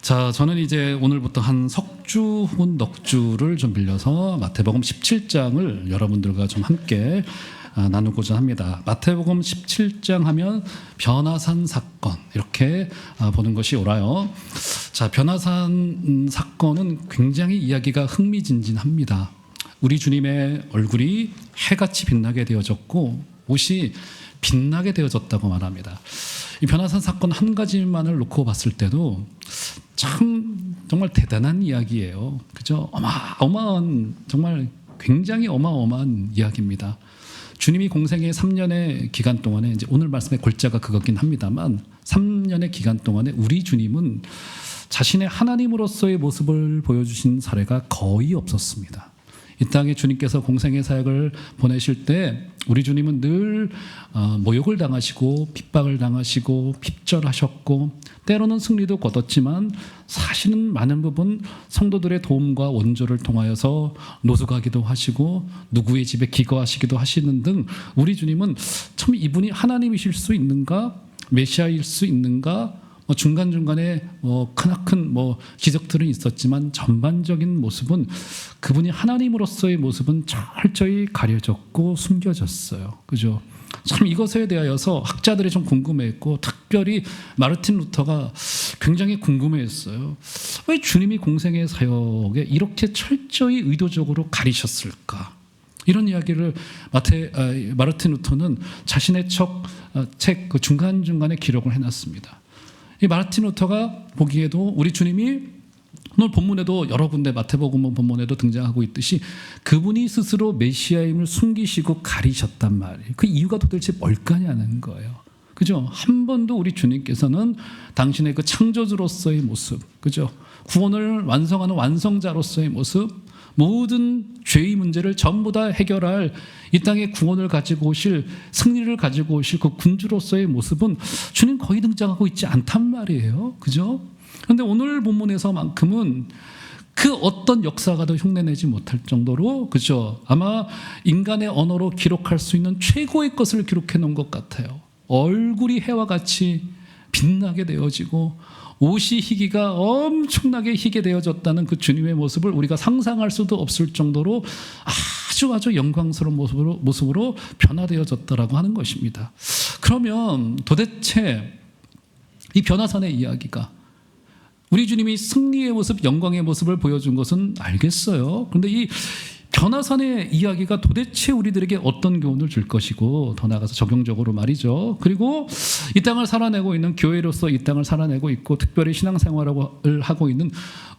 자, 저는 이제 오늘부터 한 석주 혹은 넉주를 좀 빌려서 마태복음 17장을 여러분들과 좀 함께 나누고자 합니다. 마태복음 17장 하면 변화산 사건 이렇게 보는 것이 옳아요. 자, 변화산 사건은 굉장히 이야기가 흥미진진합니다. 우리 주님의 얼굴이 해같이 빛나게 되어졌고 옷이 빛나게 되어졌다고 말합니다. 이 변화산 사건 한 가지만을 놓고 봤을 때도 참 정말 대단한 이야기예요. 그죠? 어마어마한, 정말 굉장히 어마어마한 이야기입니다. 주님이 공생의 3년의 기간 동안에, 이제 오늘 말씀의 골자가 그거긴 합니다만, 3년의 기간 동안에 우리 주님은 자신의 하나님으로서의 모습을 보여주신 사례가 거의 없었습니다. 이 땅에 주님께서 공생의 사역을 보내실 때 우리 주님은 늘 모욕을 당하시고 핍박을 당하시고 핍절하셨고 때로는 승리도 거뒀지만 사실은 많은 부분 성도들의 도움과 원조를 통하여서 노숙하기도 하시고 누구의 집에 기거하시기도 하시는 등 우리 주님은 참 이분이 하나님이실 수 있는가, 메시아일 수 있는가, 중간중간에 크나큰 기적들은 있었지만 전반적인 모습은 그분이 하나님으로서의 모습은 철저히 가려졌고 숨겨졌어요. 그죠? 참 이것에 대하여서 학자들이 좀 궁금해했고 특별히 마르틴 루터가 굉장히 궁금해했어요. 왜 주님이 공생의 사역에 이렇게 철저히 의도적으로 가리셨을까? 이런 이야기를 마르틴 루터는 자신의 책 중간중간에 기록을 해놨습니다. 이 마르틴 루터가 보기에도 우리 주님이 오늘 본문에도 여러 군데 마태복음 본문에도 등장하고 있듯이 그분이 스스로 메시아임을 숨기시고 가리셨단 말이에요. 그 이유가 도대체 뭘까냐는 거예요. 그죠? 한 번도 우리 주님께서는 당신의 그 창조주로서의 모습, 그죠? 구원을 완성하는 완성자로서의 모습, 모든 죄의 문제를 전부 다 해결할 이 땅의 구원을 가지고 오실, 승리를 가지고 오실 그 군주로서의 모습은 주님 거의 등장하고 있지 않단 말이에요. 그죠? 그런데 오늘 본문에서만큼은 그 어떤 역사가도 흉내내지 못할 정도로, 그죠? 아마 인간의 언어로 기록할 수 있는 최고의 것을 기록해 놓은 것 같아요. 얼굴이 해와 같이 빛나게 되어지고 옷이 희기가 엄청나게 희게 되어졌다는 그 주님의 모습을 우리가 상상할 수도 없을 정도로 아주 영광스러운 모습으로 변화되어졌다라고 하는 것입니다. 그러면 도대체 이 변화산의 이야기가 우리 주님이 승리의 모습, 영광의 모습을 보여준 것은 알겠어요. 그런데 이 변화산의 이야기가 도대체 우리들에게 어떤 교훈을 줄 것이고 더 나아가서 적용적으로 말이죠. 그리고 이 땅을 살아내고 있는 교회로서 이 땅을 살아내고 있고 특별히 신앙생활을 하고 있는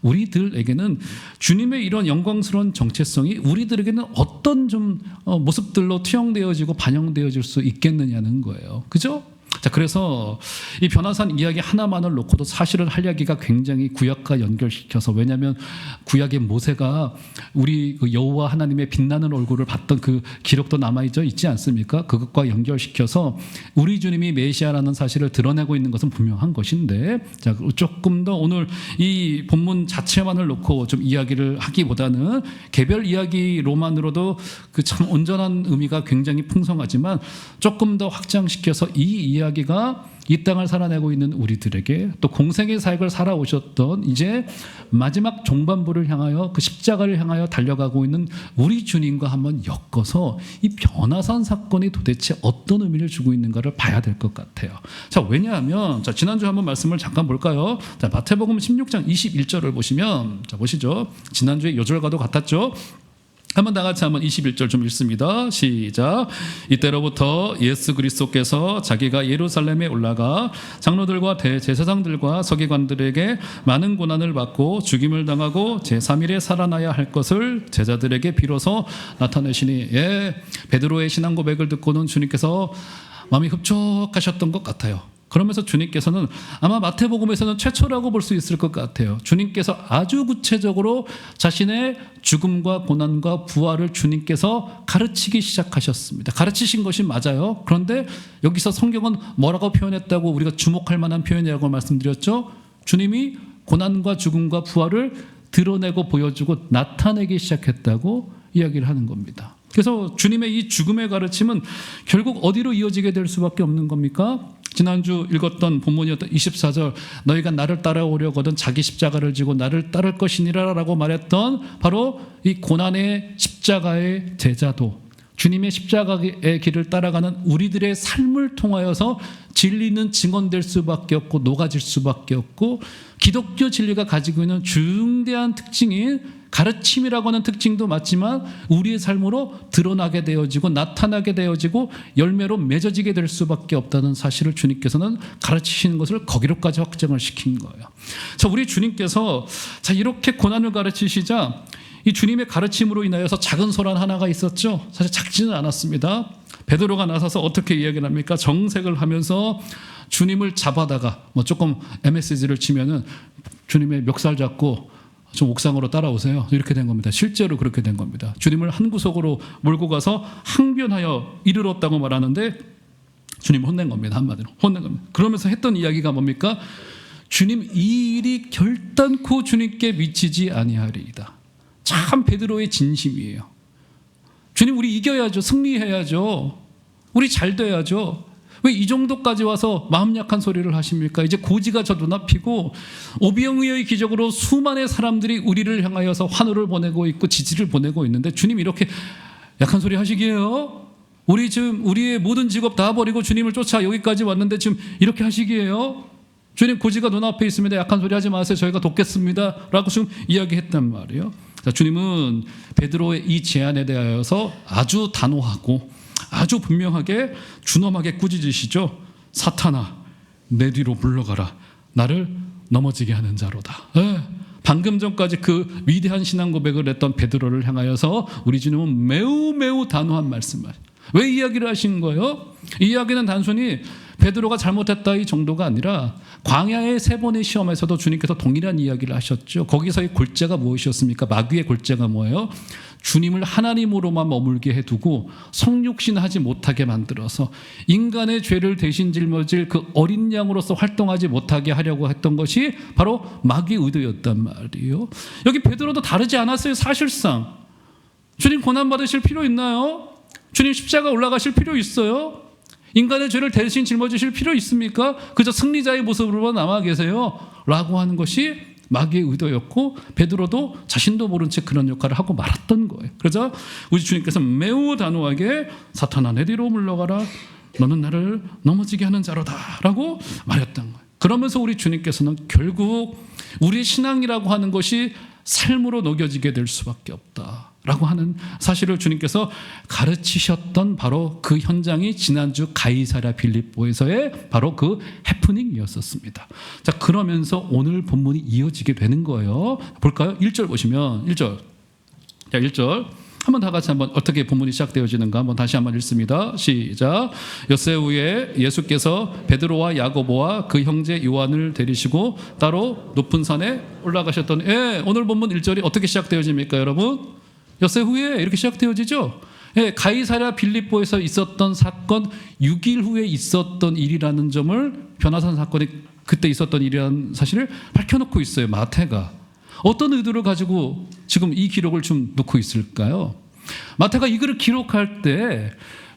우리들에게는 주님의 이런 영광스러운 정체성이 우리들에게는 어떤 좀 모습들로 투영되어지고 반영되어질 수 있겠느냐는 거예요. 그죠? 자, 그래서 이 변화산 이야기 하나만을 놓고도 사실은 할 이야기가 굉장히 구약과 연결시켜서, 왜냐하면 구약의 모세가 우리 여호와 하나님의 빛나는 얼굴을 봤던 그 기록도 남아있지 않습니까? 그것과 연결시켜서 우리 주님이 메시아라는 사실을 드러내고 있는 것은 분명한 것인데, 자, 조금 더 오늘 이 본문 자체만을 놓고 좀 이야기를 하기보다는 개별 이야기로만으로도 그 참 온전한 의미가 굉장히 풍성하지만 조금 더 확장시켜서 이 이야기가 이 땅을 살아내고 있는 우리들에게 또 공생의 사역을 살아오셨던 이제 마지막 종반부를 향하여 그 십자가를 향하여 달려가고 있는 우리 주님과 한번 엮어서 이 변화산 사건이 도대체 어떤 의미를 주고 있는가를 봐야 될 것 같아요. 자, 왜냐하면 지난주에 한번 말씀을 잠깐 볼까요? 자, 마태복음 16장 21절을 보시면, 자, 보시죠. 지난주에 요절과도 같았죠. 한번 다 같이 한번 21절 좀 읽습니다. 시작. 이때로부터 예수 그리스도께서 자기가 예루살렘에 올라가 장로들과 대제사장들과 서기관들에게 많은 고난을 받고 죽임을 당하고 제3일에 살아나야 할 것을 제자들에게 비로소 나타내시니, 베드로의 신앙 고백을 듣고는 주님께서 마음이 흡족하셨던 것 같아요. 그러면서 주님께서는 아마 마태복음에서는 최초라고 볼 수 있을 것 같아요. 주님께서 아주 구체적으로 자신의 죽음과 고난과 부활을 주님께서 가르치기 시작하셨습니다. 가르치신 것이 맞아요. 그런데 여기서 성경은 뭐라고 표현했다고 우리가 주목할 만한 표현이라고 말씀드렸죠? 주님이 고난과 죽음과 부활을 드러내고 보여주고 나타내기 시작했다고 이야기를 하는 겁니다. 그래서 주님의 이 죽음의 가르침은 결국 어디로 이어지게 될 수밖에 없는 겁니까? 지난주 읽었던 본문이었던 24절, 너희가 나를 따라오려거든 자기 십자가를 지고 나를 따를 것이니라 라고 말했던 바로 이 고난의 십자가의 제자도, 주님의 십자가의 길을 따라가는 우리들의 삶을 통하여서 진리는 증언될 수밖에 없고 녹아질 수밖에 없고, 기독교 진리가 가지고 있는 중대한 특징인 가르침이라고 하는 특징도 맞지만 우리의 삶으로 드러나게 되어지고 나타나게 되어지고 열매로 맺어지게 될 수밖에 없다는 사실을 주님께서는 가르치시는 것을 거기로까지 확정을 시킨 거예요. 자, 우리 주님께서 이렇게 고난을 가르치시자 이 주님의 가르침으로 인하여서 작은 소란 하나가 있었죠. 사실 작지는 않았습니다. 베드로가 나서서 어떻게 이야기를 합니까? 정색을 하면서 주님을 잡아다가 조금 MSG를 치면은 주님의 멱살 잡고 좀 옥상으로 따라오세요. 이렇게 된 겁니다. 실제로 그렇게 된 겁니다. 주님을 한 구석으로 몰고 가서 항변하여 이르렀다고 말하는데 주님 혼낸 겁니다. 한마디로 혼낸 겁니다. 그러면서 했던 이야기가 뭡니까? 주님, 이 일이 결단코 주님께 미치지 아니하리이다. 참 베드로의 진심이에요. 주님, 우리 이겨야죠. 승리해야죠. 우리 잘 돼야죠. 왜 이 정도까지 와서 마음 약한 소리를 하십니까? 이제 고지가 저 눈앞이고 오병이어의 기적으로 수많은 사람들이 우리를 향하여서 환호를 보내고 있고 지지를 보내고 있는데 주님 이렇게 약한 소리 하시기에요? 우리 지금 우리의 모든 직업 다 버리고 주님을 쫓아 여기까지 왔는데 지금 이렇게 하시기에요? 주님, 고지가 눈앞에 있습니다. 약한 소리 하지 마세요. 저희가 돕겠습니다. 라고 지금 이야기했단 말이에요. 자, 주님은 베드로의 이 제안에 대하여서 아주 단호하고 아주 분명하게 준엄하게 꾸짖으시죠. 사탄아, 내 뒤로 물러가라. 나를 넘어지게 하는 자로다. 방금 전까지 그 위대한 신앙 고백을 했던 베드로를 향하여서 우리 주님은 매우 매우 단호한 말씀을. 왜 이야기를 하신 거예요? 이 이야기는 단순히 베드로가 잘못했다 이 정도가 아니라 광야의 3번의 시험에서도 주님께서 동일한 이야기를 하셨죠. 거기서의 골자가 무엇이었습니까? 마귀의 골자가 뭐예요? 주님을 하나님으로만 머물게 해두고 성육신하지 못하게 만들어서 인간의 죄를 대신 짊어질 그 어린 양으로서 활동하지 못하게 하려고 했던 것이 바로 마귀의 의도였단 말이에요. 여기 베드로도 다르지 않았어요. 사실상 주님 고난 받으실 필요 있나요? 주님 십자가 올라가실 필요 있어요? 인간의 죄를 대신 짊어지실 필요 있습니까? 그저 승리자의 모습으로만 남아 계세요 라고 하는 것이 마귀의 의도였고, 베드로도 자신도 모른 채 그런 역할을 하고 말았던 거예요. 그래서 우리 주님께서 매우 단호하게 사탄아, 내 뒤로 물러가라. 너는 나를 넘어지게 하는 자로다 라고 말했던 거예요. 그러면서 우리 주님께서는 결국 우리의 신앙이라고 하는 것이 삶으로 녹여지게 될 수밖에 없다 라고 하는 사실을 주님께서 가르치셨던 바로 그 현장이 지난주 가이사랴 빌립보에서의 바로 그 해프닝이었었습니다. 자, 그러면서 오늘 본문이 이어지게 되는 거예요. 볼까요? 1절 보시면 1절. 자, 1절. 한번 다 같이 한번 어떻게 본문이 시작되어지는가 한번 다시 한번 읽습니다. 시작. 엿새 후에 예수께서 베드로와 야고보와 그 형제 요한을 데리시고 따로 높은 산에 올라가셨더니, 오늘 본문 1절이 어떻게 시작되어집니까, 여러분? 엿새 후에 이렇게 시작되어지죠. 가이사랴 빌립보에서 있었던 사건, 6일 후에 있었던 일이라는 점을, 변화산 사건이 그때 있었던 일이라는 사실을 밝혀놓고 있어요, 마태가. 어떤 의도를 가지고 지금 이 기록을 좀 놓고 있을까요? 마태가 이 글을 기록할 때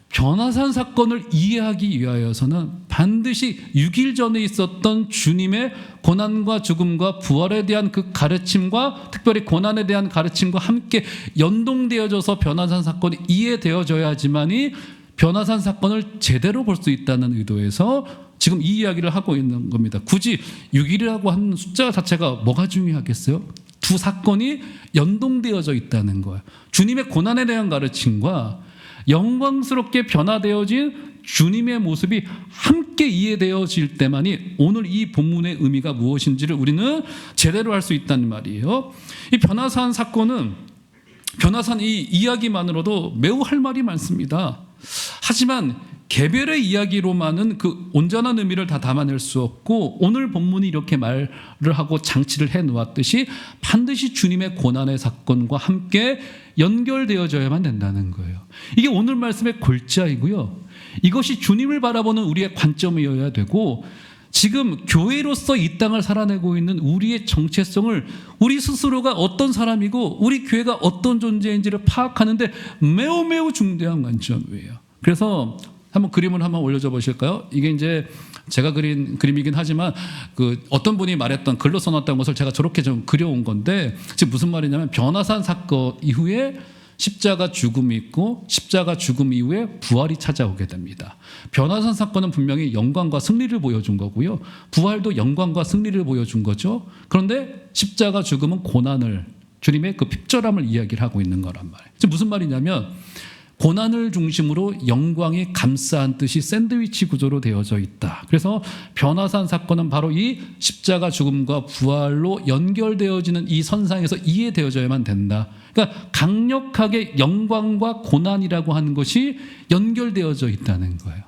변화산 사건을 이해하기 위하여서는 반드시 6일 전에 있었던 주님의 고난과 죽음과 부활에 대한 그 가르침과 특별히 고난에 대한 가르침과 함께 연동되어져서 변화산 사건이 이해되어져야지만이 변화산 사건을 제대로 볼 수 있다는 의도에서 지금 이 이야기를 하고 있는 겁니다. 굳이 6일이라고 하는 숫자 자체가 뭐가 중요하겠어요? 두 사건이 연동되어져 있다는 거예요. 주님의 고난에 대한 가르침과 영광스럽게 변화되어진 주님의 모습이 함께 이해되어질 때만이 오늘 이 본문의 의미가 무엇인지를 우리는 제대로 할 수 있다는 말이에요. 이 변화산 사건은, 변화산 이 이야기만으로도 매우 할 말이 많습니다. 하지만 개별의 이야기로만은 그 온전한 의미를 다 담아낼 수 없고, 오늘 본문이 이렇게 말을 하고 장치를 해놓았듯이 반드시 주님의 고난의 사건과 함께 연결되어져야만 된다는 거예요. 이게 오늘 말씀의 골자이고요. 이것이 주님을 바라보는 우리의 관점이어야 되고, 지금 교회로서 이 땅을 살아내고 있는 우리의 정체성을 우리 스스로가 어떤 사람이고 우리 교회가 어떤 존재인지를 파악하는데 매우 매우 중대한 관점이에요. 그래서 한번 그림을 한번 올려줘 보실까요? 이게 이제 제가 그린 그림이긴 하지만 그 어떤 분이 말했던 글로 써놨던 것을 제가 저렇게 좀 그려온 건데 지금 무슨 말이냐면 변화산 사건 이후에 십자가 죽음이 있고 십자가 죽음 이후에 부활이 찾아오게 됩니다. 변화산 사건은 분명히 영광과 승리를 보여준 거고요. 부활도 영광과 승리를 보여준 거죠. 그런데 십자가 죽음은 고난을, 주님의 그 핍절함을 이야기를 하고 있는 거란 말이에요. 지금 무슨 말이냐면 고난을 중심으로 영광이 감싸한 뜻이 샌드위치 구조로 되어져 있다. 그래서 변화산 사건은 바로 이 십자가 죽음과 부활로 연결되어지는 이 선상에서 이해되어져야만 된다. 그러니까 강력하게 영광과 고난이라고 하는 것이 연결되어져 있다는 거예요.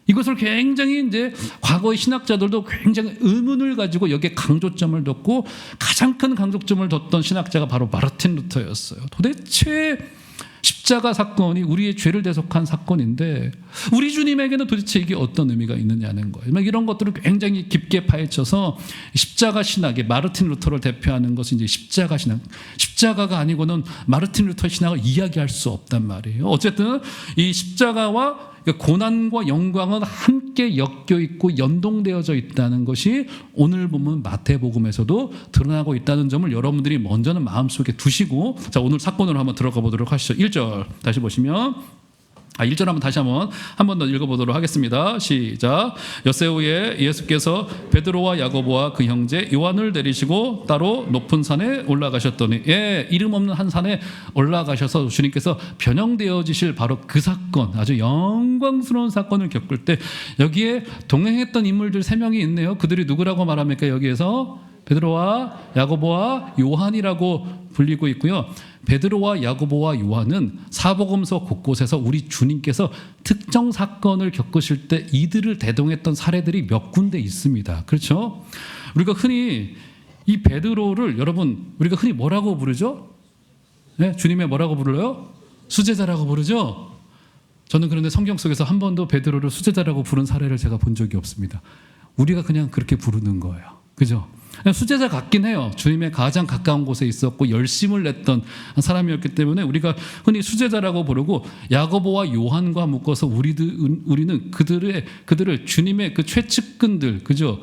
이것을 굉장히 이제 과거의 신학자들도 굉장히 의문을 가지고 여기에 강조점을 뒀고 가장 큰 강조점을 뒀던 신학자가 바로 마르틴 루터였어요. 도대체 십자가 사건이 우리의 죄를 대속한 사건인데 우리 주님에게는 도대체 이게 어떤 의미가 있느냐는 거예요. 이런 것들을 굉장히 깊게 파헤쳐서 십자가 신학의 마르틴 루터를 대표하는 것은 이제 십자가 신학. 십자가가 아니고는 마르틴 루터 신학을 이야기할 수 없단 말이에요. 어쨌든 이 십자가와 고난과 영광은 함께 엮여 있고 연동되어져 있다는 것이 오늘 보면 마태복음에서도 드러나고 있다는 점을 여러분들이 먼저는 마음속에 두시고, 자, 오늘 사건으로 한번 들어가 보도록 하시죠. 1절 다시 보시면 1절 한번 다시 한 번 더 읽어보도록 하겠습니다. 시작. 엿새 후에 예수께서 베드로와 야고보와 그 형제 요한을 데리시고 따로 높은 산에 올라가셨더니, 이름 없는 한 산에 올라가셔서 주님께서 변형되어지실 바로 그 사건, 아주 영광스러운 사건을 겪을 때 여기에 동행했던 인물들 3명이 있네요. 그들이 누구라고 말합니까? 여기에서 베드로와 야고보와 요한이라고 불리고 있고요. 베드로와 야고보와 요한은 사복음서 곳곳에서 우리 주님께서 특정 사건을 겪으실 때 이들을 대동했던 사례들이 몇 군데 있습니다. 그렇죠? 우리가 흔히 이 베드로를 여러분 우리가 흔히 뭐라고 부르죠? 네? 주님의 뭐라고 불러요? 수제자라고 부르죠? 저는 그런데 성경 속에서 한 번도 베드로를 수제자라고 부른 사례를 제가 본 적이 없습니다. 우리가 그냥 그렇게 부르는 거예요. 그죠? 수제자 같긴 해요. 주님의 가장 가까운 곳에 있었고 열심을 냈던 사람이었기 때문에 우리가 흔히 수제자라고 부르고, 야고보와 요한과 묶어서 우리는 그들을 주님의 그 최측근들, 그죠?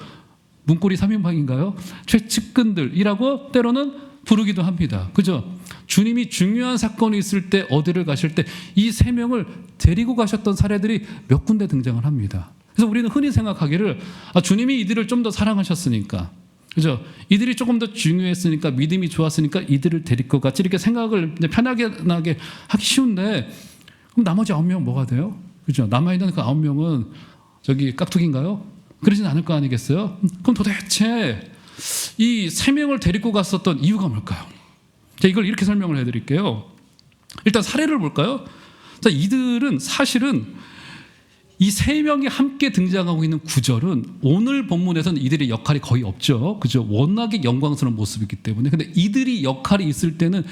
문고리 3인방인가요? 최측근들이라고 때로는 부르기도 합니다. 그죠? 주님이 중요한 사건이 있을 때 어디를 가실 때 이 3명을 데리고 가셨던 사례들이 몇 군데 등장을 합니다. 그래서 우리는 흔히 생각하기를 주님이 이들을 좀 더 사랑하셨으니까, 그죠? 이들이 조금 더 중요했으니까, 믿음이 좋았으니까 이들을 데리고 갔지, 이렇게 생각을 편하게 하기 쉬운데, 그럼 나머지 9명 뭐가 돼요? 그죠? 남아있는 그 9명은 저기 깍두기인가요? 그러진 않을 거 아니겠어요? 그럼 도대체 이 3명을 데리고 갔었던 이유가 뭘까요? 자, 이걸 이렇게 설명을 해드릴게요. 일단 사례를 볼까요? 자, 이들은 사실은 이 3명이 함께 등장하고 있는 구절은 오늘 본문에서는 이들의 역할이 거의 없죠. 그죠? 워낙에 영광스러운 모습이기 때문에. 근데 이들이 역할이 있을 때는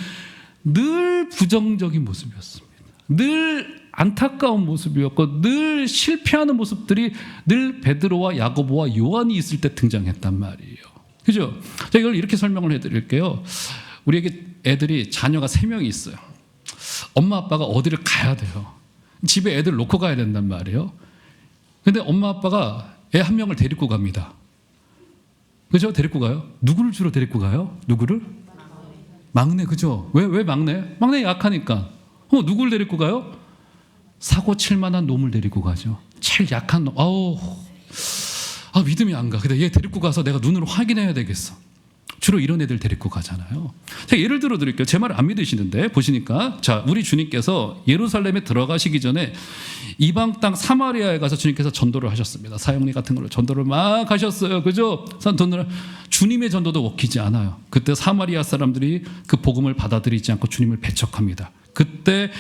늘 부정적인 모습이었습니다. 늘 안타까운 모습이었고 늘 실패하는 모습들이 늘 베드로와 야고보와 요한이 있을 때 등장했단 말이에요. 그죠? 자, 이걸 이렇게 설명을 해드릴게요. 우리에게 애들이, 자녀가 3명이 있어요. 엄마 아빠가 어디를 가야 돼요. 집에 애들 놓고 가야 된단 말이에요. 근데 엄마 아빠가 애 1명을 데리고 갑니다. 그죠? 데리고 가요. 누구를 주로 데리고 가요? 누구를? 막내. 그죠? 왜 막내? 막내 약하니까. 누구를 데리고 가요? 사고 칠 만한 놈을 데리고 가죠. 제일 약한 놈. 믿음이 안 가. 근데 얘 데리고 가서 내가 눈으로 확인해야 되겠어. 주로 이런 애들 데리고 가잖아요. 자, 예를 들어 드릴게요. 제 말을 안 믿으시는데 보시니까, 자, 우리 주님께서 예루살렘에 들어가시기 전에 이방 땅 사마리아에 가서 주님께서 전도를 하셨습니다. 사형리 같은 걸로 전도를 막 하셨어요. 그죠? 주님의 전도도 먹히지 않아요. 그때 사마리아 사람들이 그 복음을 받아들이지 않고 주님을 배척합니다. 그때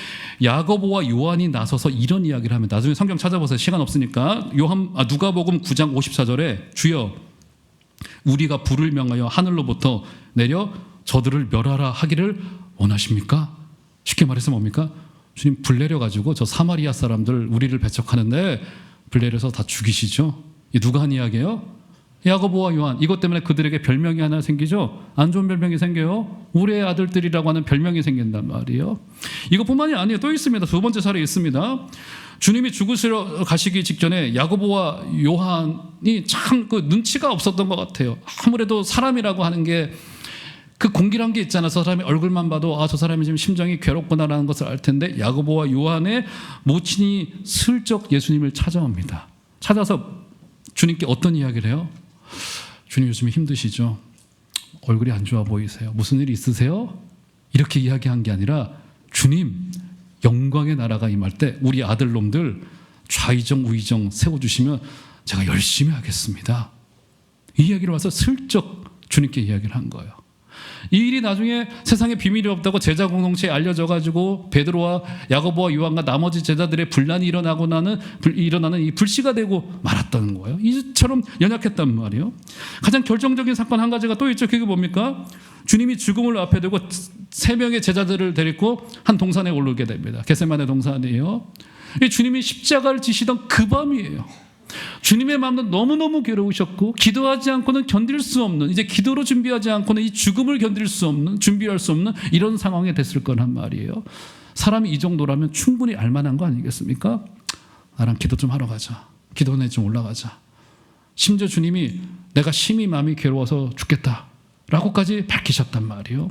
야고보와 요한이 나서서 이런 이야기를 합니다. 나중에 성경 찾아보세요. 시간 없으니까. 누가복음 9장 54절에 주여 우리가 불을 명하여 하늘로부터 내려 저들을 멸하라 하기를 원하십니까? 쉽게 말해서 뭡니까? 주님 불 내려가지고 저 사마리아 사람들 우리를 배척하는데 불 내려서 다 죽이시죠. 이 누가 한 이야기예요? 야고보와 요한, 이것 때문에 그들에게 별명이 하나 생기죠. 안 좋은 별명이 생겨요. 우리의 아들들이라고 하는 별명이 생긴단 말이에요. 이것뿐만이 아니에요. 또 있습니다. 두 번째 사례 있습니다. 주님이 죽으시러 가시기 직전에 야고보와 요한이 참 그 눈치가 없었던 것 같아요. 아무래도 사람이라고 하는 게 그 공기란 게 있잖아요. 저 사람이 얼굴만 봐도 저 사람이 지금 심정이 괴롭구나라는 것을 알 텐데, 야고보와 요한의 모친이 슬쩍 예수님을 찾아옵니다. 찾아서 주님께 어떤 이야기를 해요? 주님 요즘 힘드시죠? 얼굴이 안 좋아 보이세요? 무슨 일 있으세요? 이렇게 이야기한 게 아니라, 주님 영광의 나라가 임할 때 우리 아들놈들 좌의정 우의정 세워주시면 제가 열심히 하겠습니다. 이 이야기를 와서 슬쩍 주님께 이야기를 한 거예요. 이 일이 나중에 세상에 비밀이 없다고 제자 공동체에 알려져가지고 베드로와 야고보와 요한과 나머지 제자들의 분란이 일어나는 이 불씨가 되고 말았다는 거예요. 이처럼 연약했단 말이에요. 가장 결정적인 사건 한 가지가 또 있죠. 그게 뭡니까? 주님이 죽음을 앞에 두고 3명의 제자들을 데리고 한 동산에 오르게 됩니다. 겟세마네 동산이에요. 주님이 십자가를 지시던 그 밤이에요. 주님의 마음도 너무너무 괴로우셨고, 기도하지 않고는 견딜 수 없는, 이제 기도로 준비하지 않고는 이 죽음을 견딜 수 없는, 준비할 수 없는 이런 상황에 됐을 거란 말이에요. 사람이 이 정도라면 충분히 알만한 거 아니겠습니까? 나랑 기도 좀 하러 가자. 기도원에 좀 올라가자. 심지어 주님이 내가 심히 마음이 괴로워서 죽겠다 라고까지 밝히셨단 말이에요.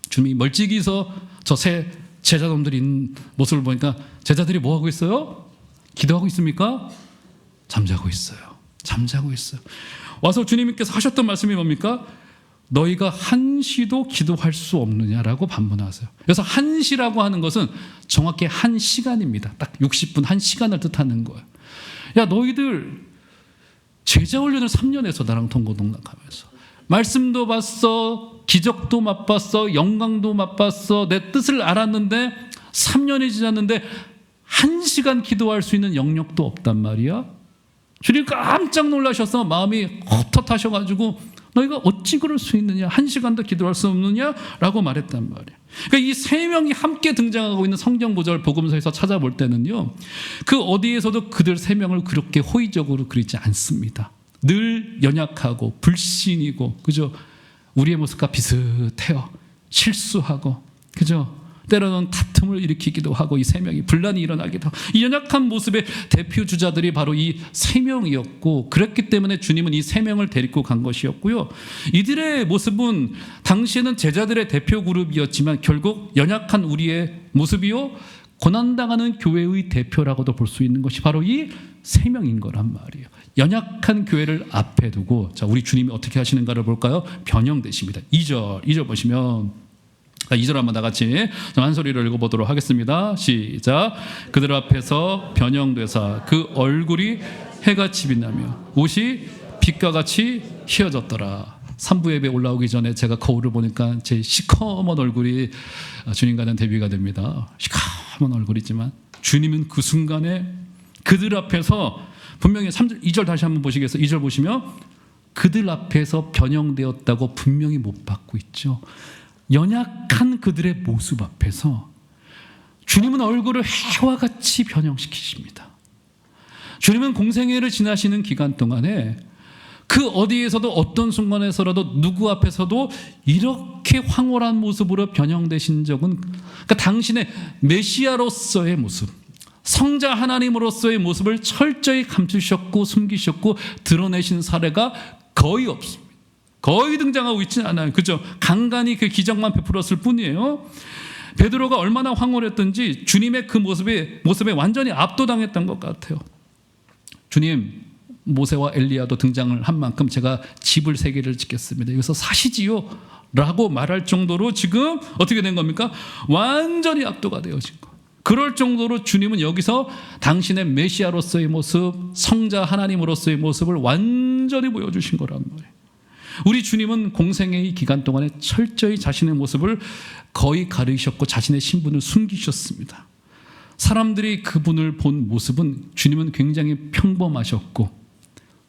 주님이 멀찍이서 저 세 제자놈들이 있는 모습을 보니까 제자들이 뭐 하고 있어요? 기도하고 있습니까? 잠자고 있어요. 잠자고 있어요. 와서 주님께서 하셨던 말씀이 뭡니까? 너희가 한시도 기도할 수 없느냐라고 반문하세요. 그래서 한시라고 하는 것은 정확히 1시간입니다. 딱 60분 1시간을 뜻하는 거예요. 야, 너희들 제자 훈련을 3년 해서 나랑 동고동락하면서 말씀도 봤어, 기적도 맛봤어, 영광도 맛봤어, 내 뜻을 알았는데 3년이 지났는데 1시간 기도할 수 있는 영역도 없단 말이야. 주님 깜짝 놀라셔서 마음이 헛헛하셔가지고 너희가 어찌 그럴 수 있느냐, 1시간도 기도할 수 없느냐라고 말했단 말이에요. 그러니까 이 3명이 함께 등장하고 있는 성경 구절 복음서에서 찾아볼 때는요, 그 어디에서도 그들 3명을 그렇게 호의적으로 그리지 않습니다. 늘 연약하고 불신이고, 그죠? 우리의 모습과 비슷해요. 실수하고, 그죠? 때로는 다툼을 일으키기도 하고, 이 3명이 분란이 일어나기도 하고, 이 연약한 모습의 대표 주자들이 바로 이 3명이었고, 그랬기 때문에 주님은 이 3명을 데리고 간 것이었고요. 이들의 모습은 당시에는 제자들의 대표 그룹이었지만 결국 연약한 우리의 모습이요, 고난당하는 교회의 대표라고도 볼 수 있는 것이 바로 이 3명인 거란 말이에요. 연약한 교회를 앞에 두고, 자, 우리 주님이 어떻게 하시는가를 볼까요? 변형되십니다. 2절 보시면, 2절 한번 다 같이 한 소리를 읽어보도록 하겠습니다. 시작. 그들 앞에서 변형되사 그 얼굴이 해같이 빛나며 옷이 빛과 같이 휘어졌더라. 3부 예배 올라오기 전에 제가 거울을 보니까 제 시커먼 얼굴이 주님과는 대비가 됩니다. 시커먼 얼굴이지만 주님은 그 순간에 그들 앞에서 분명히 2절 다시 한번 보시겠어요? 2절 보시면 그들 앞에서 변형되었다고 분명히 못 받고 있죠. 연약한 그들의 모습 앞에서 주님은 얼굴을 해와 같이 변형시키십니다. 주님은 공생애를 지나시는 기간 동안에 그 어디에서도 어떤 순간에서라도 누구 앞에서도 이렇게 황홀한 모습으로 변형되신 적은, 그러니까 당신의 메시아로서의 모습, 성자 하나님으로서의 모습을 철저히 감추셨고 숨기셨고 드러내신 사례가 거의 없습니다. 거의 등장하고 있지는 않아요. 그죠? 간간히 그 기적만 베풀었을 뿐이에요. 베드로가 얼마나 황홀했던지 주님의 그 모습에 완전히 압도당했던 것 같아요. 주님, 모세와 엘리야도 등장을 한 만큼 제가 집을 3개를 짓겠습니다. 여기서 사시지요? 라고 말할 정도로 지금 어떻게 된 겁니까? 완전히 압도가 되어진 거. 그럴 정도로 주님은 여기서 당신의 메시아로서의 모습, 성자 하나님으로서의 모습을 완전히 보여주신 거란 말이에요. 우리 주님은 공생애의 기간 동안에 철저히 자신의 모습을 거의 가리셨고 자신의 신분을 숨기셨습니다. 사람들이 그분을 본 모습은 주님은 굉장히 평범하셨고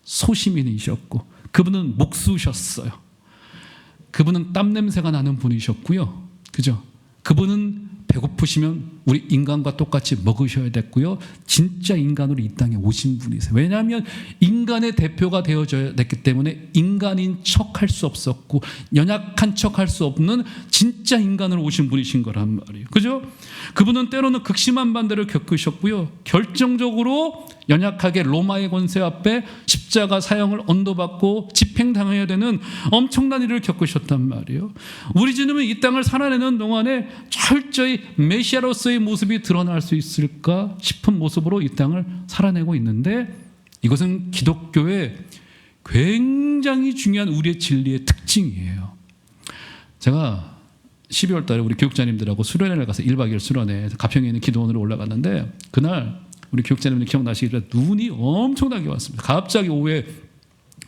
소시민이셨고, 그분은 목수셨어요. 그분은 땀 냄새가 나는 분이셨고요. 그죠? 그분은 배고프시면 우리 인간과 똑같이 먹으셔야 됐고요. 진짜 인간으로 이 땅에 오신 분이세요. 왜냐하면 인간의 대표가 되어져야 됐기 때문에 인간인 척할 수 없었고 연약한 척할 수 없는 진짜 인간으로 오신 분이신 거란 말이에요. 그죠? 그분은 때로는 극심한 반대를 겪으셨고요. 결정적으로 연약하게 로마의 권세 앞에 십자가 사형을 언도받고 집행당해야 되는 엄청난 일을 겪으셨단 말이에요. 우리 주님은 이 땅을 살아내는 동안에 철저히 메시아로서의 모습이 드러날 수 있을까 싶은 모습으로 이 땅을 살아내고 있는데, 이것은 기독교의 굉장히 중요한 우리의 진리의 특징이에요. 제가 12월 달에 우리 교육자님들하고 수련회를 가서 1박 2일 수련회 가평에 있는 기도원으로 올라갔는데, 그날 우리 교육자님들 기억나시기를 눈이 엄청나게 왔습니다. 갑자기 오후에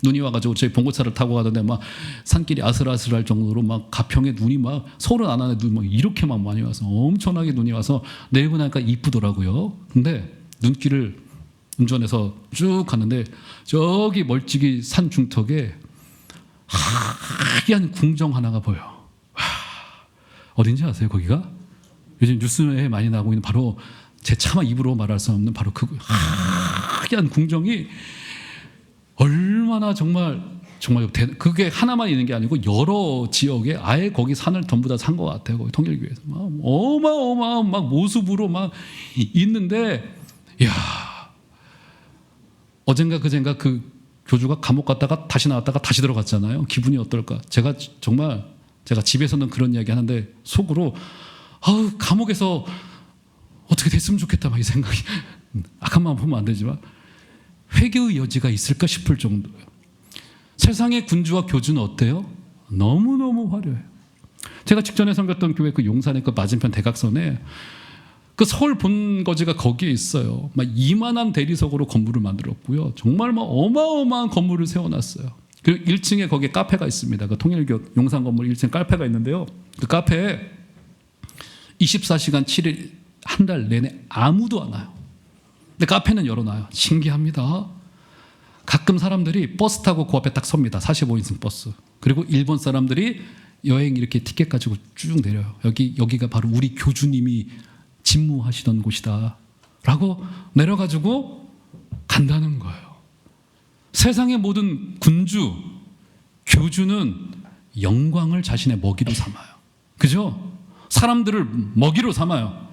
눈이 와가지고 저희 봉고차를 타고 가던데 막 산길이 아슬아슬할 정도로 막 가평에 눈이 막, 서울은 안 하는데 눈 막 이렇게 막 많이 와서 엄청나게 눈이 와서 내리고 나니까 이쁘더라고요. 근데 눈길을 운전해서 쭉 갔는데 저기 멀찍이 산 중턱에 하얀 궁정 하나가 보여. 어딘지 아세요? 거기가 요즘 뉴스에 많이 나오고 있는 바로 제 차마 입으로 말할 수 없는 바로 그 하얀 궁정이 얼마나 정말 그게 하나만 있는 게 아니고 여러 지역에 아예 거기 산을 전부 다 산 것 같아요. 거기 통일교에서 막 어마어마한 막 모습으로 막 있는데, 야, 어젠가 그젠가 그 교주가 감옥 갔다가 다시 나왔다가 다시 들어갔잖아요. 기분이 어떨까? 제가 집에서는 그런 이야기 하는데 속으로 감옥에서 어떻게 됐으면 좋겠다 막 이 생각이, 악한 마음 보면 안 되지만 회개의 여지가 있을까 싶을 정도예요. 세상의 군주와 교주는 어때요? 너무너무 화려해요. 제가 직전에 섬겼던 교회 그 용산의 그 맞은편 대각선에 그 서울 본거지가 거기에 있어요. 막 이만한 대리석으로 건물을 만들었고요. 정말 막 어마어마한 건물을 세워놨어요. 그리고 1층에 거기에 카페가 있습니다. 그 통일교 용산 건물 1층 카페가 있는데요. 그 카페에 24시간 7일 한 달 내내 아무도 안 와요. 근데 카페는 열어놔요. 신기합니다. 가끔 사람들이 버스 타고 그 앞에 딱 섭니다. 45인승 버스. 그리고 일본 사람들이 여행 이렇게 티켓 가지고 쭉 내려요. 여기가 바로 우리 교주님이 집무하시던 곳이다 라고 내려가지고 간다는 거예요. 세상의 모든 군주, 교주는 영광을 자신의 먹이로 삼아요. 그죠? 사람들을 먹이로 삼아요.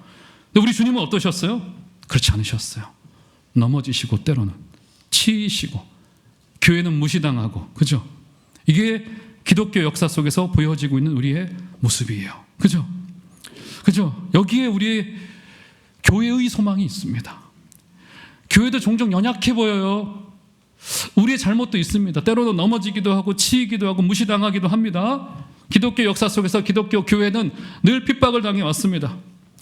근데 우리 주님은 어떠셨어요? 그렇지 않으셨어요. 넘어지시고 때로는 치이시고 교회는 무시당하고, 그죠? 이게 기독교 역사 속에서 보여지고 있는 우리의 모습이에요. 그죠? 여기에 우리의 교회의 소망이 있습니다. 교회도 종종 연약해 보여요. 우리의 잘못도 있습니다. 때로는 넘어지기도 하고 치이기도 하고 무시당하기도 합니다. 기독교 역사 속에서 기독교 교회는 늘 핍박을 당해왔습니다.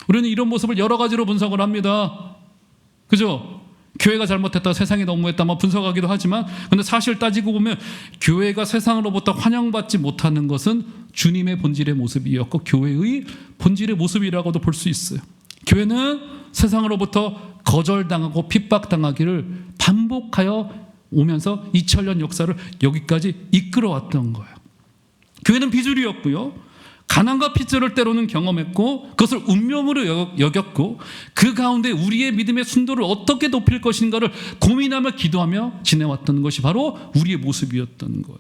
우리는 이런 모습을 여러 가지로 분석을 합니다. 그죠? 교회가 잘못했다, 세상이 너무했다 막 분석하기도 하지만, 근데 사실 따지고 보면 교회가 세상으로부터 환영받지 못하는 것은 주님의 본질의 모습이었고 교회의 본질의 모습이라고도 볼 수 있어요. 교회는 세상으로부터 거절당하고 핍박당하기를 반복하여 오면서 2000년 역사를 여기까지 이끌어왔던 거예요. 교회는 비주류였고요. 가난과 핍절을 때로는 경험했고 그것을 운명으로 여겼고 그 가운데 우리의 믿음의 순도를 어떻게 높일 것인가를 고민하며 기도하며 지내왔던 것이 바로 우리의 모습이었던 거예요.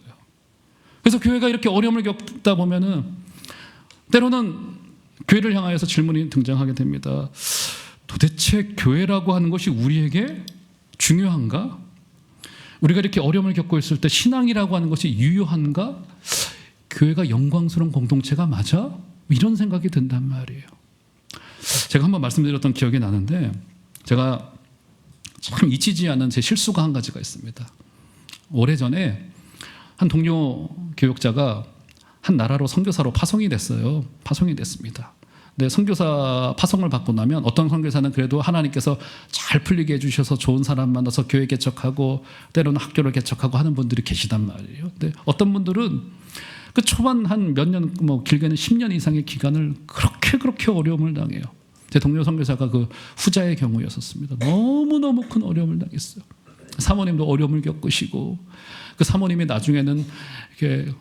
그래서 교회가 이렇게 어려움을 겪다 보면은 때로는 교회를 향하여서 질문이 등장하게 됩니다. 도대체 교회라고 하는 것이 우리에게 중요한가? 우리가 이렇게 어려움을 겪고 있을 때 신앙이라고 하는 것이 유효한가? 교회가 영광스러운 공동체가 맞아? 이런 생각이 든단 말이에요. 제가 한번 말씀드렸던 기억이 나는데, 제가 참 잊히지 않은 제 실수가 한 가지가 있습니다. 오래전에 한 동료 교역자가 한 나라로 선교사로 파송이 됐습니다. 근데 선교사 파송을 받고 나면 어떤 선교사는 그래도 하나님께서 잘 풀리게 해주셔서 좋은 사람 만나서 교회 개척하고 때로는 학교를 개척하고 하는 분들이 계시단 말이에요. 근데 어떤 분들은 그 초반 한 몇 년, 길게는 10년 이상의 기간을 그렇게 어려움을 당해요. 제 동료 선교사가 그 후자의 경우였었습니다. 너무너무 큰 어려움을 당했어요. 사모님도 어려움을 겪으시고, 그 사모님이 나중에는 이렇게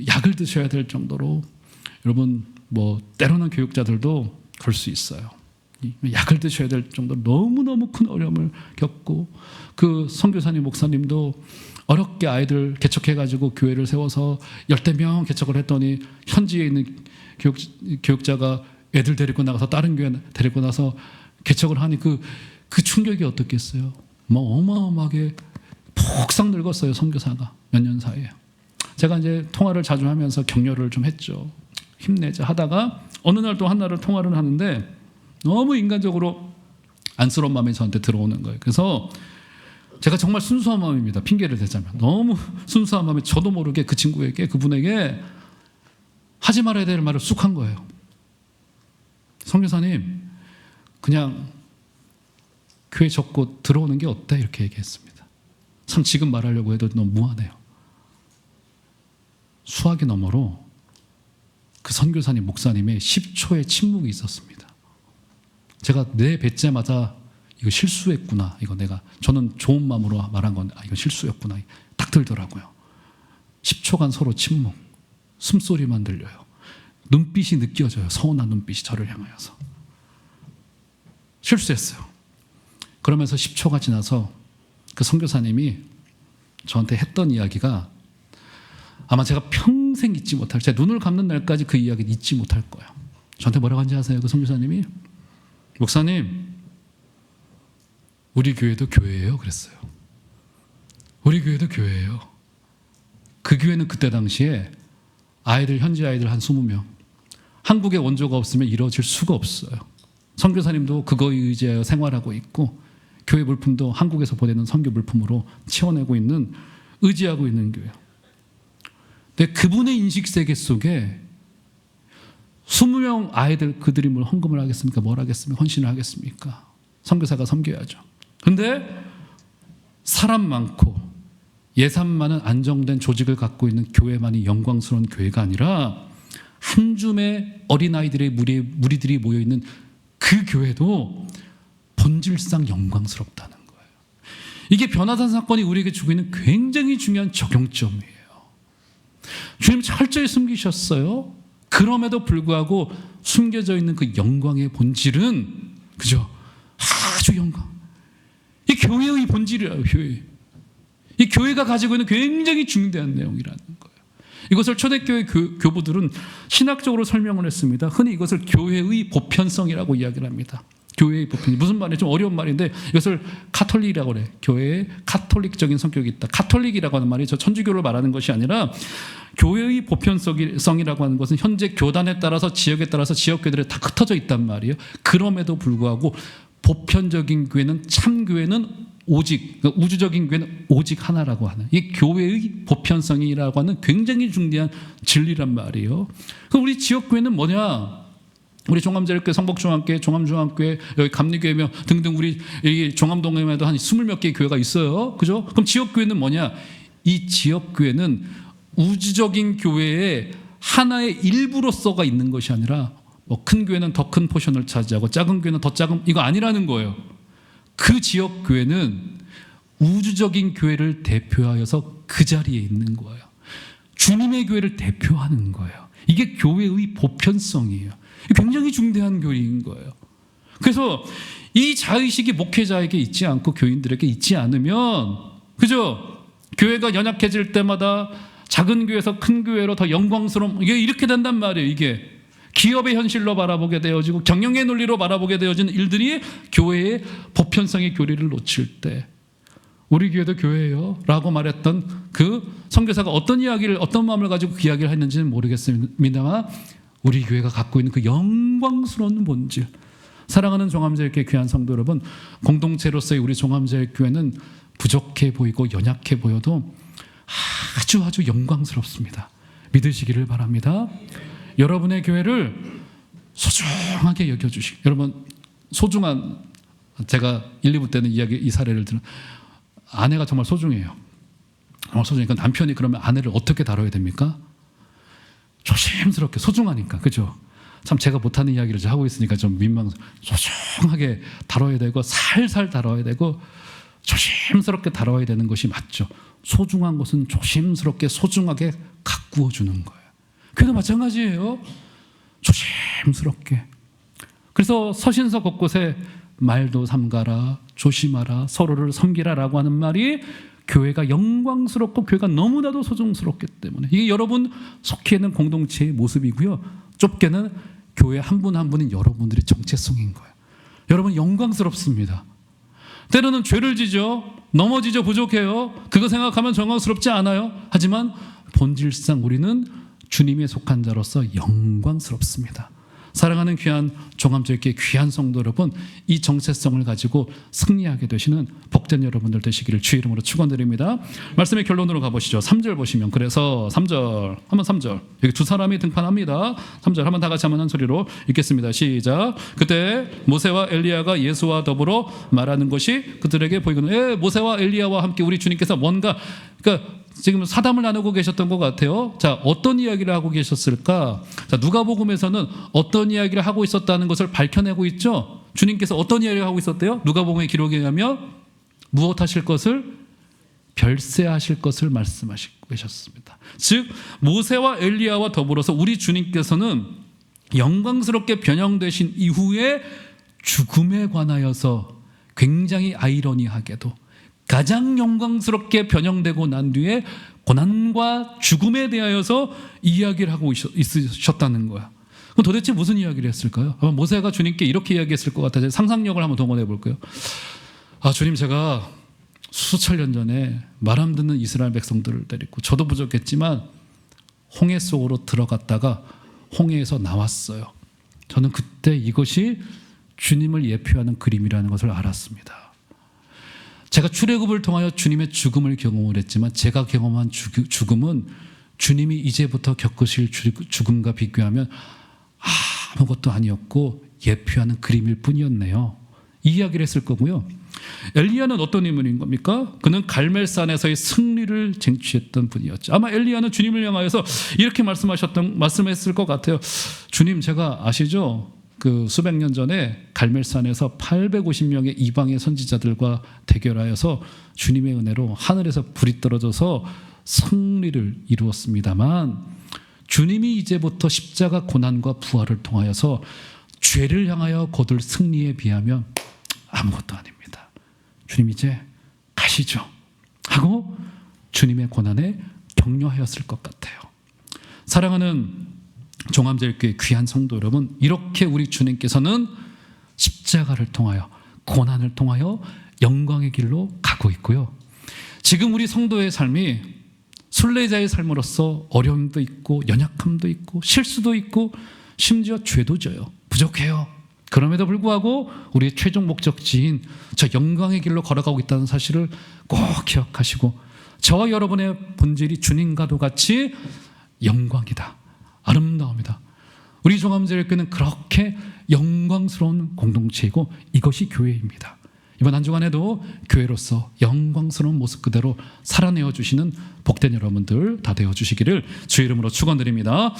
약을 드셔야 될 정도로, 여러분 뭐 때로는 교육자들도 그럴 수 있어요. 약을 드셔야 될 정도로 너무너무 큰 어려움을 겪고, 그 선교사님 목사님도 어렵게 아이들 개척해가지고 교회를 세워서 10대 명 개척을 했더니 현지에 있는 교육자가 애들 데리고 나가서 다른 교회 데리고 나서 개척을 하니 그 충격이 어떻겠어요. 뭐 어마어마하게 폭삭 늙었어요, 선교사가 몇 년 사이에. 제가 이제 통화를 자주 하면서 격려를 좀 했죠. 힘내자 하다가 어느 날 또 한날을 통화를 하는데 너무 인간적으로 안쓰러운 마음이 저한테 들어오는 거예요. 그래서 제가 정말 순수한 마음입니다. 핑계를 대자면 너무 순수한 마음에 저도 모르게 그 친구에게, 그분에게 하지 말아야 될 말을 쑥 한 거예요. 선교사님, 그냥 교회 접고 들어오는 게 어때? 이렇게 얘기했습니다. 참 지금 말하려고 해도 너무 무한해요. 수화기 너머로 그 선교사님 목사님의 10초의 침묵이 있었습니다. 제가 내뱉자마자 이거 실수했구나. 저는 좋은 마음으로 말한 건데 이거 실수였구나. 딱 들더라고요. 10초간 서로 침묵. 숨소리만 들려요. 눈빛이 느껴져요. 서운한 눈빛이 저를 향하여서. 실수했어요. 그러면서 10초가 지나서 그 선교사님이 저한테 했던 이야기가 아마 제가 평생 잊지 못할, 제 눈을 감는 날까지 그 이야기를 잊지 못할 거예요. 저한테 뭐라고 한지 아세요? 그 선교사님이 목사님, 우리 교회도 교회예요. 그랬어요. 우리 교회도 교회예요. 그 교회는 그때 당시에 현지 아이들 한 20명, 한국에 원조가 없으면 이루어질 수가 없어요. 선교사님도 그거에 의지하여 생활하고 있고, 교회 물품도 한국에서 보내는 선교 물품으로 채워내고 있는, 의지하고 있는 교회. 근데 그분의 인식세계 속에 20명 아이들, 그들이 뭘 헌금을 하겠습니까? 뭘 하겠습니까? 헌신을 하겠습니까? 선교사가 섬겨야죠. 근데 사람 많고 예산 많은 안정된 조직을 갖고 있는 교회만이 영광스러운 교회가 아니라 한 줌의 어린아이들의 무리들이 모여있는 그 교회도 본질상 영광스럽다는 거예요. 이게 변화산 사건이 우리에게 주고 있는 굉장히 중요한 적용점이에요. 주님 철저히 숨기셨어요. 그럼에도 불구하고 숨겨져 있는 그 영광의 본질은, 그죠? 아주 영광. 이 교회의 본질이라요, 교회. 이 교회가 가지고 있는 굉장히 중대한 내용이라는 거예요. 이것을 초대교회 교부들은 신학적으로 설명을 했습니다. 흔히 이것을 교회의 보편성이라고 이야기를 합니다. 교회의 보편. 무슨 말이에요? 좀 어려운 말인데 이것을 카톨릭이라고 그래요. 교회에 카톨릭적인 성격이 있다. 카톨릭이라고 하는 말이 저 천주교를 말하는 것이 아니라 교회의 보편성이라고 하는 것은 현재 교단에 따라서 지역에 따라서 지역교회들이 다 흩어져 있단 말이에요. 그럼에도 불구하고 보편적인 교회는, 참교회는 오직, 그러니까 우주적인 교회는 오직 하나라고 하는, 이 교회의 보편성이라고 하는 굉장히 중대한 진리란 말이에요. 그럼 우리 지역교회는 뭐냐? 우리 종암제일교회, 성복중앙교회, 종암중앙교회, 여기 감리교회며 등등 우리 이 종암동에도 한 20몇 개의 교회가 있어요. 그죠? 그럼 지역교회는 뭐냐? 이 지역교회는 우주적인 교회의 하나의 일부로서가 있는 것이 아니라 뭐 큰 교회는 더 큰 포션을 차지하고 작은 교회는 더 작은, 이거 아니라는 거예요. 그 지역교회는 우주적인 교회를 대표하여서 그 자리에 있는 거예요. 주님의 교회를 대표하는 거예요. 이게 교회의 보편성이에요. 굉장히 중대한 교리인 거예요. 그래서 이 자의식이 목회자에게 있지 않고 교인들에게 있지 않으면, 그죠? 교회가 연약해질 때마다 작은 교회에서 큰 교회로 더 영광스러운, 이게 이렇게 된단 말이에요. 이게 기업의 현실로 바라보게 되어지고 경영의 논리로 바라보게 되어지는 일들이 교회의 보편성의 교리를 놓칠 때, 우리 교회도 교회예요 라고 말했던 그 선교사가 어떤 이야기를, 어떤 마음을 가지고 그 이야기를 했는지는 모르겠습니다만 우리 교회가 갖고 있는 그 영광스러운 본질, 사랑하는 종암제일교회 귀한 성도 여러분, 공동체로서의 우리 종암제일교회는 부족해 보이고 연약해 보여도 아주 영광스럽습니다. 믿으시기를 바랍니다. 여러분의 교회를 소중하게 여겨주시기, 여러분 소중한, 제가 1, 2부 때는 이 사례를 들은 아내가 정말 소중해요. 소중하니까 남편이 그러면 아내를 어떻게 다뤄야 됩니까? 조심스럽게, 소중하니까, 그죠? 참 제가 못하는 이야기를 하고 있으니까 좀 소중하게 다뤄야 되고, 살살 다뤄야 되고, 조심스럽게 다뤄야 되는 것이 맞죠. 소중한 것은 조심스럽게 소중하게 가꾸어 주는 거예요. 그래도 마찬가지예요. 조심스럽게. 그래서 서신서 곳곳에 말도 삼가라, 조심하라, 서로를 섬기라라고 하는 말이 교회가 영광스럽고 교회가 너무나도 소중스럽기 때문에 이게 여러분 속해 있는 공동체의 모습이고요. 좁게는 교회 한 분 한 분은 여러분들의 정체성인 거예요. 여러분 영광스럽습니다. 때로는 죄를 지죠. 넘어지죠. 부족해요. 그거 생각하면 영광스럽지 않아요. 하지만 본질상 우리는 주님에 속한 자로서 영광스럽습니다. 사랑하는 귀한 종합절기의 귀한 성도 여러분, 이 정체성을 가지고 승리하게 되시는 복된 여러분들 되시기를 주의 이름으로 축원드립니다. 말씀의 결론으로 가보시죠. 3절 보시면, 그래서 3절, 한번 3절, 여기 두 사람이 등판합니다. 3절 한번 다 같이 한번 한 소리로 읽겠습니다. 시작. 그때 모세와 엘리야가 예수와 더불어 말하는 것이 그들에게 보이거든. 모세와 엘리야와 함께 우리 주님께서 뭔가, 그러니까 지금 사담을 나누고 계셨던 것 같아요. 자, 어떤 이야기를 하고 계셨을까? 자, 누가복음에서는 어떤 이야기를 하고 있었다는 것을 밝혀내고 있죠. 주님께서 어떤 이야기를 하고 있었대요? 누가복음의 기록에 의하면 무엇 하실 것을? 별세하실 것을 말씀하시고 계셨습니다. 즉 모세와 엘리야와 더불어서 우리 주님께서는 영광스럽게 변형되신 이후에 죽음에 관하여서 굉장히 아이러니하게도 가장 영광스럽게 변형되고 난 뒤에 고난과 죽음에 대하여서 이야기를 하고 있으셨다는 거야. 그럼 도대체 무슨 이야기를 했을까요? 아마 모세가 주님께 이렇게 이야기했을 것 같아요. 상상력을 한번 동원해 볼까요? 주님, 제가 수천 년 전에 말 안 듣는 이스라엘 백성들을 데리고 저도 부족했지만 홍해 속으로 들어갔다가 홍해에서 나왔어요. 저는 그때 이것이 주님을 예표하는 그림이라는 것을 알았습니다. 제가 출애굽을 통하여 주님의 죽음을 경험을 했지만 제가 경험한 죽음은 주님이 이제부터 겪으실 죽음과 비교하면 아무것도 아니었고 예표하는 그림일 뿐이었네요. 이 이야기를 했을 거고요. 엘리야는 어떤 인물인 겁니까? 그는 갈멜산에서의 승리를 쟁취했던 분이었죠. 아마 엘리야는 주님을 향하여서 이렇게 말씀했을 것 같아요. 주님, 제가 아시죠? 그 수백 년 전에 갈멜산에서 850명의 이방의 선지자들과 대결하여서 주님의 은혜로 하늘에서 불이 떨어져서 승리를 이루었습니다만 주님이 이제부터 십자가 고난과 부활을 통하여서 죄를 향하여 거둘 승리에 비하면 아무것도 아닙니다. 주님 이제 가시죠 하고 주님의 고난에 격려하였을 것 같아요. 사랑하는 종암제일교회 귀한 성도 여러분, 이렇게 우리 주님께서는 십자가를 통하여 고난을 통하여 영광의 길로 가고 있고요. 지금 우리 성도의 삶이 순례자의 삶으로서 어려움도 있고 연약함도 있고 실수도 있고 심지어 죄도 져요. 부족해요. 그럼에도 불구하고 우리의 최종 목적지인 저 영광의 길로 걸어가고 있다는 사실을 꼭 기억하시고 저와 여러분의 본질이 주님과도 같이 영광이다, 아름다움이다. 우리 종암제일교회는 그렇게 영광스러운 공동체이고 이것이 교회입니다. 이번 한 주간에도 교회로서 영광스러운 모습 그대로 살아내어 주시는 복된 여러분들 다 되어 주시기를 주의 이름으로 축원드립니다.